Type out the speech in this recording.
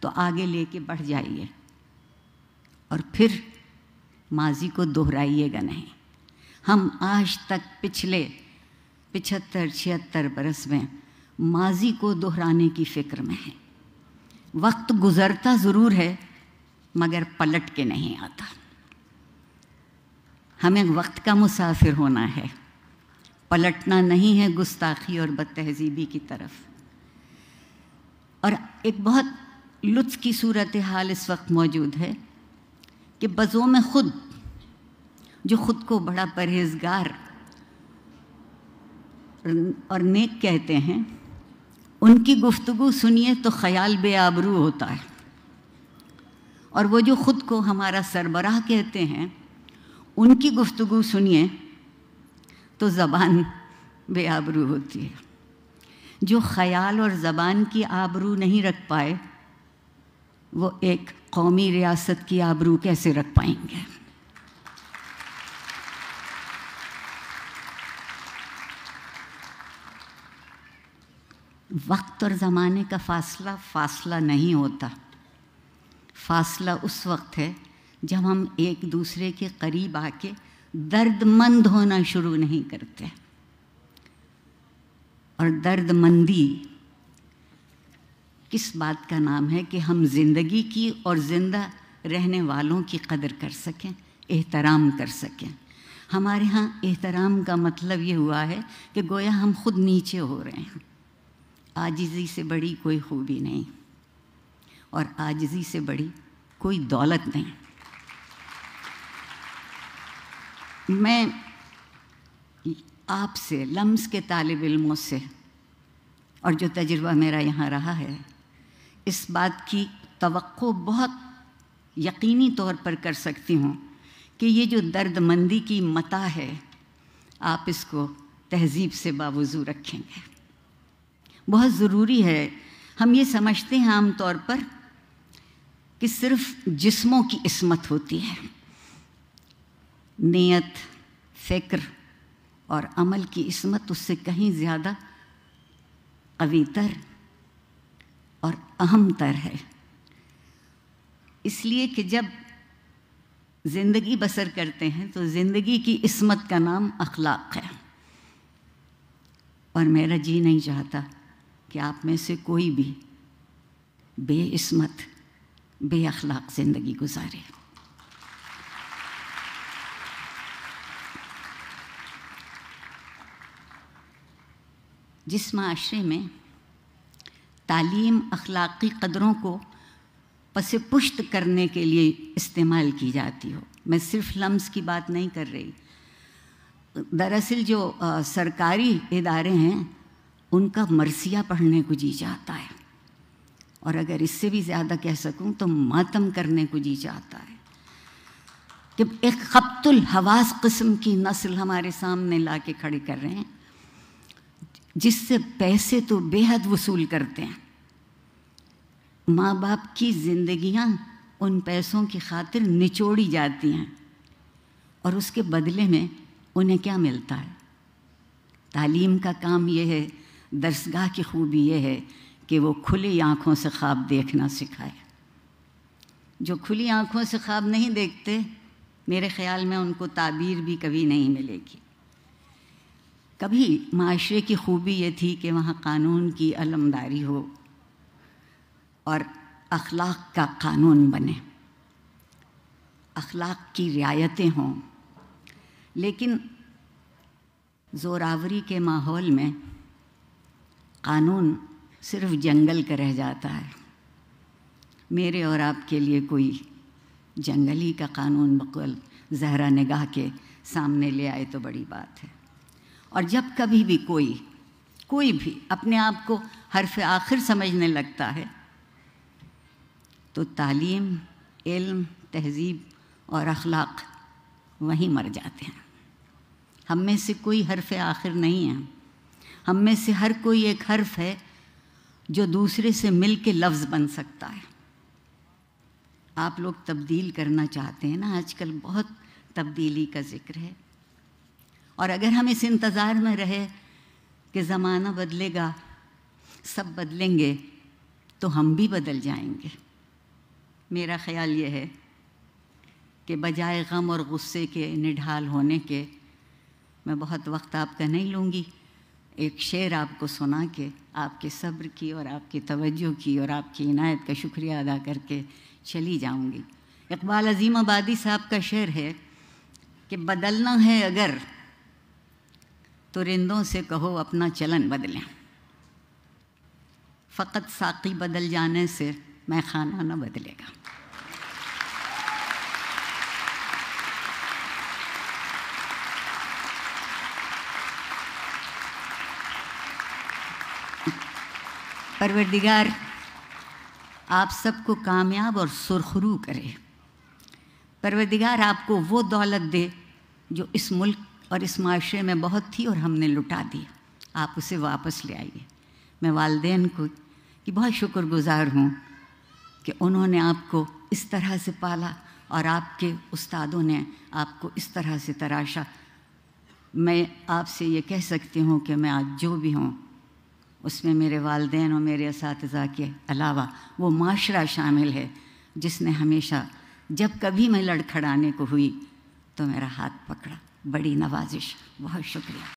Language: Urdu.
تو آگے لے کے بڑھ جائیے اور پھر ماضی کو دہرائیے گا نہیں۔ ہم آج تک پچھلے 75-76 برس میں ماضی کو دہرانے کی فکر میں ہیں۔ وقت گزرتا ضرور ہے مگر پلٹ کے نہیں آتا۔ ہمیں وقت کا مسافر ہونا ہے، پلٹنا نہیں ہے گستاخی اور بد تہذیبی کی طرف۔ اور ایک بہت لطف کی صورتحال اس وقت موجود ہے کہ بزوم خود جو خود کو بڑا پرہیزگار اور نیک کہتے ہیں، ان کی گفتگو سنیے تو خیال بے آبرو ہوتا ہے، اور وہ جو خود کو ہمارا سربراہ کہتے ہیں ان کی گفتگو سنیے تو زبان بے آبرو ہوتی ہے۔ جو خیال اور زبان کی آبرو نہیں رکھ پائے وہ ایک قومی ریاست کی آبرو کیسے رکھ پائیں گے؟ وقت اور زمانے کا فاصلہ نہیں ہوتا۔ فاصلہ اس وقت ہے جب ہم ایک دوسرے کے قریب آ کے درد مند ہونا شروع نہیں کرتے، اور درد مندی کس بات کا نام ہے کہ ہم زندگی کی اور زندہ رہنے والوں کی قدر کر سکیں، احترام کر سکیں۔ ہمارے ہاں احترام کا مطلب یہ ہوا ہے کہ گویا ہم خود نیچے ہو رہے ہیں۔ عاجزی سے بڑی کوئی خوبی نہیں، اور عاجزی سے بڑی کوئی دولت نہیں۔ میں آپ سے، لمس کے طالب علموں سے، اور جو تجربہ میرا یہاں رہا ہے، اس بات کی توقع بہت یقینی طور پر کر سکتی ہوں کہ یہ جو درد مندی کی متاع ہے آپ اس کو تہذیب سے باوضو رکھیں گے۔ بہت ضروری ہے۔ ہم یہ سمجھتے ہیں عام طور پر کہ صرف جسموں کی عصمت ہوتی ہے، نیت، فکر اور عمل کی عصمت اس سے کہیں زیادہ قوی تر اور اہم تر ہے۔ اس لیے کہ جب زندگی بسر کرتے ہیں تو زندگی کی عصمت کا نام اخلاق ہے، اور میرا جی نہیں چاہتا کہ آپ میں سے کوئی بھی بے عصمت، بے اخلاق زندگی گزارے۔ جس معاشرے میں تعلیم اخلاقی قدروں کو پس پشت کرنے کے لیے استعمال کی جاتی ہو، میں صرف لمس کی بات نہیں کر رہی، دراصل جو سرکاری ادارے ہیں ان کا مرثیہ پڑھنے کو جی چاہتا ہے، اور اگر اس سے بھی زیادہ کہہ سکوں تو ماتم کرنے کو جی چاہتا ہے کہ ایک خبط الحواس قسم کی نسل ہمارے سامنے لا کے کھڑی کر رہے ہیں جس سے پیسے تو بے حد وصول کرتے ہیں۔ ماں باپ کی زندگیاں ان پیسوں کی خاطر نچوڑی جاتی ہیں، اور اس کے بدلے میں انہیں کیا ملتا ہے؟ تعلیم کا کام یہ ہے، درسگاہ کی خوبی یہ ہے کہ وہ کھلی آنکھوں سے خواب دیکھنا سکھائے۔ جو کھلی آنکھوں سے خواب نہیں دیکھتے، میرے خیال میں ان کو تعبیر بھی کبھی نہیں ملے گی۔ کبھی معاشرے کی خوبی یہ تھی کہ وہاں قانون کی علمداری ہو اور اخلاق کا قانون بنے، اخلاق کی رعایتیں ہوں، لیکن زوراوری کے ماحول میں قانون صرف جنگل کا رہ جاتا ہے۔ میرے اور آپ کے لیے کوئی جنگلی کا قانون بقول زہرا نگاہ کے سامنے لے آئے تو بڑی بات ہے۔ اور جب کبھی بھی کوئی بھی اپنے آپ کو حرف آخر سمجھنے لگتا ہے تو تعلیم، علم، تہذیب اور اخلاق وہیں مر جاتے ہیں۔ ہم میں سے کوئی حرف آخر نہیں ہے، ہم میں سے ہر کوئی ایک حرف ہے جو دوسرے سے مل کے لفظ بن سکتا ہے۔ آپ لوگ تبدیل کرنا چاہتے ہیں نا، آج کل بہت تبدیلی کا ذکر ہے، اور اگر ہم اس انتظار میں رہے کہ زمانہ بدلے گا، سب بدلیں گے، تو ہم بھی بدل جائیں گے۔ میرا خیال یہ ہے کہ بجائے غم اور غصے کے نڈھال ہونے کے، میں بہت وقت آپ کا نہیں لوں گی، ایک شعر آپ کو سنا کے آپ کے صبر کی اور آپ کی توجہ کی اور آپ کی عنایت کا شکریہ ادا کر کے چلی جاؤں گی۔ اقبال عظیم آبادی صاحب کا شعر ہے کہ بدلنا ہے اگر تو رندوں سے کہو اپنا چلن بدلیں، فقط ساقی بدل جانے سے میں خانہ نہ بدلے گا۔ پروردگار آپ سب کو کامیاب اور سرخرو کرے۔ پروردگار آپ کو وہ دولت دے جو اس ملک اور اس معاشرے میں بہت تھی اور ہم نے لٹا دی، آپ اسے واپس لے آئیے۔ میں والدین کو کی بہت شکر گزار ہوں کہ انہوں نے آپ کو اس طرح سے پالا اور آپ کے استادوں نے آپ کو اس طرح سے تراشا۔ میں آپ سے یہ کہہ سکتی ہوں کہ میں آج جو بھی ہوں اس میں میرے والدین اور میرے اساتذہ کے علاوہ وہ معاشرہ شامل ہے جس نے ہمیشہ جب کبھی میں لڑکھڑانے کو ہوئی تو میرا ہاتھ پکڑا۔ بڑی نوازش، بہت شکریہ۔